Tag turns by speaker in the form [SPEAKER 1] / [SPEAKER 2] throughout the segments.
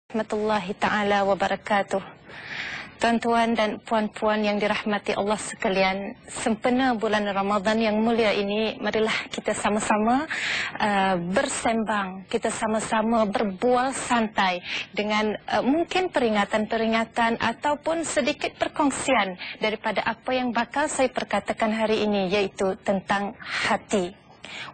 [SPEAKER 1] Warahmatullahi Ta'ala wabarakatuh. Tuan-tuan dan puan-puan yang dirahmati Allah sekalian, sempena bulan Ramadan yang mulia ini, marilah kita sama-sama bersembang, kita sama-sama berbual santai dengan mungkin peringatan-peringatan ataupun sedikit perkongsian daripada apa yang bakal saya perkatakan hari ini, iaitu tentang hati.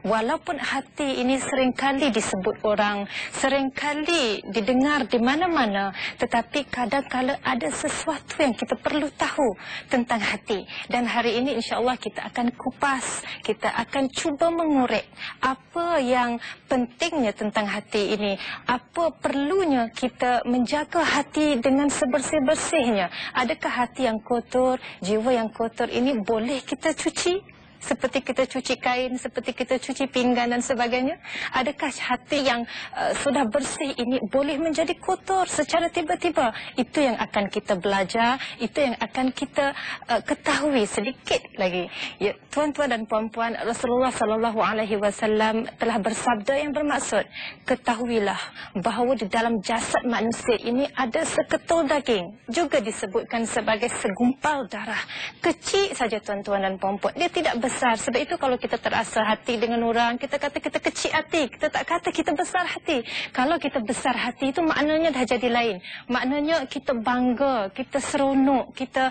[SPEAKER 1] Walaupun hati ini seringkali disebut orang, seringkali didengar di mana-mana, tetapi kadang-kala ada sesuatu yang kita perlu tahu tentang hati. Dan hari ini insya-Allah kita akan kupas, kita akan cuba mengurek apa yang pentingnya tentang hati ini, apa perlunya kita menjaga hati dengan sebersih-bersihnya. Adakah hati yang kotor, jiwa yang kotor ini boleh kita cuci? Seperti kita cuci kain, seperti kita cuci pinggan dan sebagainya. Adakah hati yang sudah bersih ini boleh menjadi kotor secara tiba-tiba? Itu yang akan kita belajar, itu yang akan kita ketahui sedikit lagi. Ya, tuan-tuan dan puan-puan, Rasulullah SAW telah bersabda yang bermaksud, ketahuilah bahawa di dalam jasad manusia ini ada seketul daging, juga disebutkan sebagai segumpal darah. Kecil saja tuan-tuan dan puan-puan, dia tidak besar. Sebab itu kalau kita terasa hati dengan orang, kita kata kita kecil hati, kita tak kata kita besar hati. Kalau kita besar hati itu maknanya dah jadi lain. Maknanya kita bangga, kita seronok, kita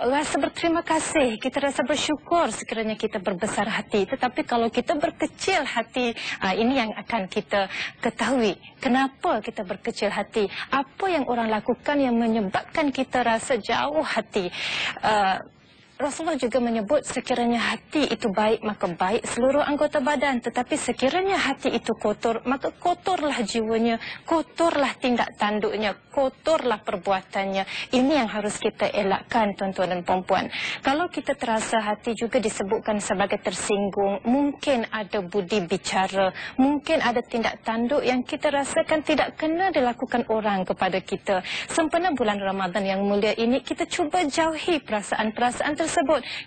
[SPEAKER 1] rasa berterima kasih, kita rasa bersyukur sekiranya kita berbesar hati. Tetapi kalau kita berkecil hati, ini yang akan kita ketahui. Kenapa kita berkecil hati? Apa yang orang lakukan yang menyebabkan kita rasa jauh hati? Rasulullah juga menyebut sekiranya hati itu baik, maka baik seluruh anggota badan. Tetapi sekiranya hati itu kotor, maka kotorlah jiwanya, kotorlah tindak tanduknya, kotorlah perbuatannya. Ini yang harus kita elakkan, tuan-tuan dan puan-puan. Kalau kita terasa hati juga disebutkan sebagai tersinggung, mungkin ada budi bicara, mungkin ada tindak tanduk yang kita rasakan tidak kena dilakukan orang kepada kita. Sempena bulan Ramadan yang mulia ini, kita cuba jauhi perasaan-perasaan tersebut.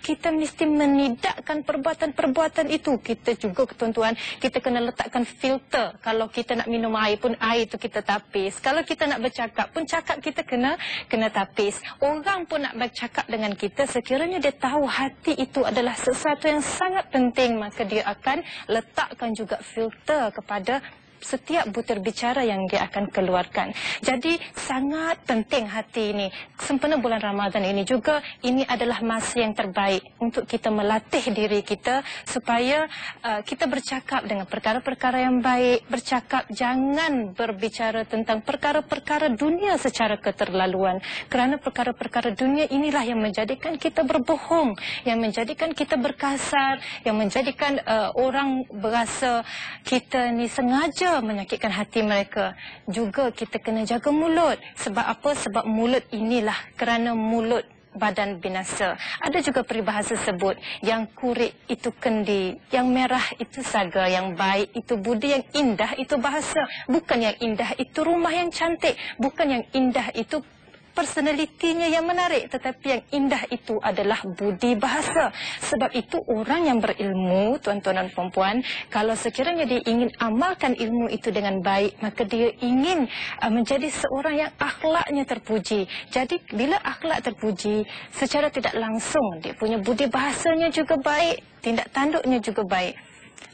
[SPEAKER 1] Kita mesti menidakkan perbuatan-perbuatan itu. Kita juga, tuan-tuan, kita kena letakkan filter. Kalau kita nak minum air pun, air itu kita tapis. Kalau kita nak bercakap pun, cakap kita kena tapis. Orang pun nak bercakap dengan kita, sekiranya dia tahu hati itu adalah sesuatu yang sangat penting, maka dia akan letakkan juga filter kepada setiap butir bicara yang dia akan keluarkan. Jadi sangat penting hati ini. Sempena bulan Ramadan ini juga, ini adalah masa yang terbaik untuk kita melatih diri kita supaya kita bercakap dengan perkara-perkara yang baik, bercakap jangan berbicara tentang perkara-perkara dunia secara keterlaluan. Kerana perkara-perkara dunia inilah yang menjadikan kita berbohong, yang menjadikan kita berkasar, yang menjadikan orang berasa kita ni sengaja menyakitkan hati mereka. Juga kita kena jaga mulut. Sebab apa? Sebab mulut inilah, kerana mulut badan binasa. Ada juga peribahasa sebut, yang kurik itu kendi, yang merah itu saga, yang baik itu budi, yang indah itu bahasa. Bukan yang indah itu rumah yang cantik, bukan yang indah itu personalitinya yang menarik, tetapi yang indah itu adalah budi bahasa. Sebab itu orang yang berilmu, tuan-tuan dan puan-puan, kalau sekiranya dia ingin amalkan ilmu itu dengan baik, maka dia ingin menjadi seorang yang akhlaknya terpuji. Jadi bila akhlak terpuji, secara tidak langsung dia punya budi bahasanya juga baik, tindak tanduknya juga baik.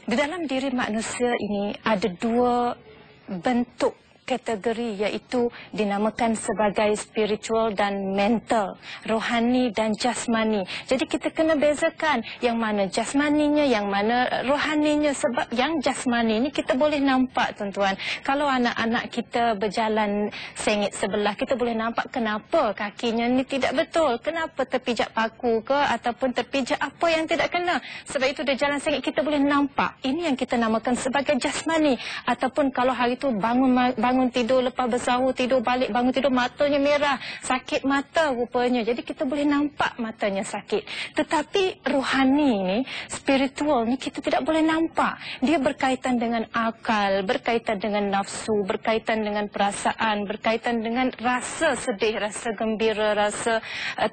[SPEAKER 1] Di dalam diri manusia ini ada dua bentuk kategori, iaitu dinamakan sebagai spiritual dan mental, rohani dan jasmani. Jadi kita kena bezakan yang mana jasmaninya, yang mana rohaninya. Sebab yang jasmani ini kita boleh nampak, tuan-tuan. Kalau anak-anak kita berjalan sengit sebelah, kita boleh nampak kenapa kakinya ni tidak betul, kenapa terpijak paku ke ataupun terpijak apa yang tidak kena. Sebab itu dia jalan sengit, kita boleh nampak. Ini yang kita namakan sebagai jasmani. Ataupun kalau hari itu bangun tidur, lepas bersahur, tidur balik, bangun tidur, matanya merah, sakit mata rupanya. Jadi kita boleh nampak matanya sakit. Tetapi rohani ni, spiritual ni, kita tidak boleh nampak. Dia berkaitan dengan akal, berkaitan dengan nafsu, berkaitan dengan perasaan, berkaitan dengan rasa sedih, rasa gembira, rasa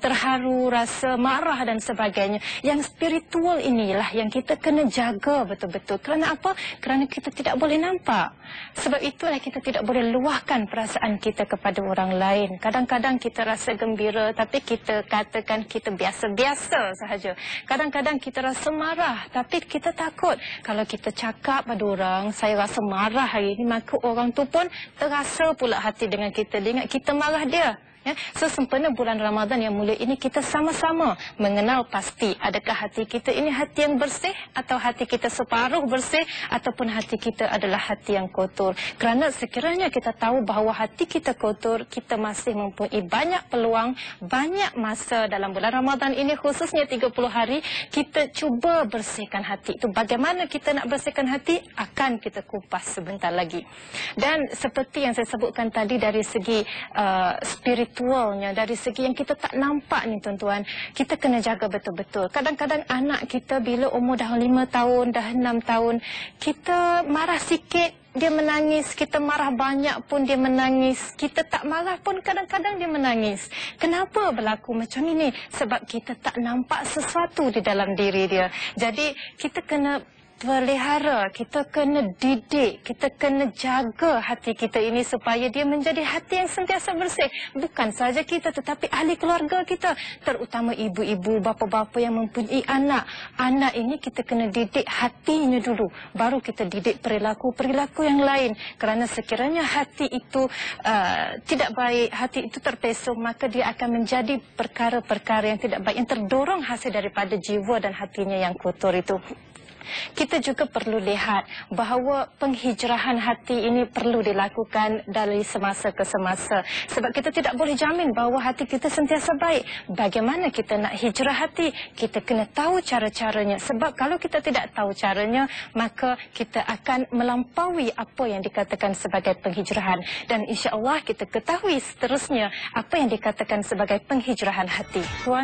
[SPEAKER 1] terharu, rasa marah dan sebagainya. Yang spiritual inilah yang kita kena jaga betul-betul. Kerana apa? Kerana kita tidak boleh nampak. Sebab itulah kita tidak boleh luahkan perasaan kita kepada orang lain. Kadang-kadang kita rasa gembira tapi kita katakan kita biasa-biasa sahaja. Kadang-kadang kita rasa marah tapi kita takut kalau kita cakap pada orang, saya rasa marah hari ini, maka orang tu pun terasa pula hati dengan kita. Dia ingat kita marah dia. Ya, so sempena bulan Ramadan yang mulia ini, kita sama-sama mengenal pasti adakah hati kita ini hati yang bersih atau hati kita separuh bersih ataupun hati kita adalah hati yang kotor. Kerana sekiranya kita tahu bahawa hati kita kotor, kita masih mempunyai banyak peluang, banyak masa dalam bulan Ramadan ini, khususnya 30 hari, kita cuba bersihkan hati. Itu bagaimana kita nak bersihkan hati akan kita kupas sebentar lagi. Dan seperti yang saya sebutkan tadi, dari segi spiritualnya, dari segi yang kita tak nampak ni tuan-tuan, kita kena jaga betul-betul. Kadang-kadang anak kita bila umur dah 5 tahun, dah 6 tahun, kita marah sikit dia menangis, kita marah banyak pun dia menangis, kita tak marah pun kadang-kadang dia menangis. Kenapa berlaku macam ini? Sebab kita tak nampak sesuatu di dalam diri dia. Jadi kita kena pelihara, kita kena didik, kita kena jaga hati kita ini supaya dia menjadi hati yang sentiasa bersih. Bukan sahaja kita tetapi ahli keluarga kita, terutama ibu-ibu, bapa-bapa yang mempunyai anak. Anak ini kita kena didik hatinya dulu, baru kita didik perilaku-perilaku yang lain. Kerana sekiranya hati itu tidak baik, hati itu terpesong, maka dia akan menjadi perkara-perkara yang tidak baik, yang terdorong hasil daripada jiwa dan hatinya yang kotor itu. Kita juga perlu lihat bahawa penghijrahan hati ini perlu dilakukan dari semasa ke semasa. Sebab kita tidak boleh jamin bahawa hati kita sentiasa baik. Bagaimana kita nak hijrah hati? Kita kena tahu cara-caranya. Sebab kalau kita tidak tahu caranya, maka kita akan melampaui apa yang dikatakan sebagai penghijrahan. Dan insya-Allah kita ketahui seterusnya apa yang dikatakan sebagai penghijrahan hati.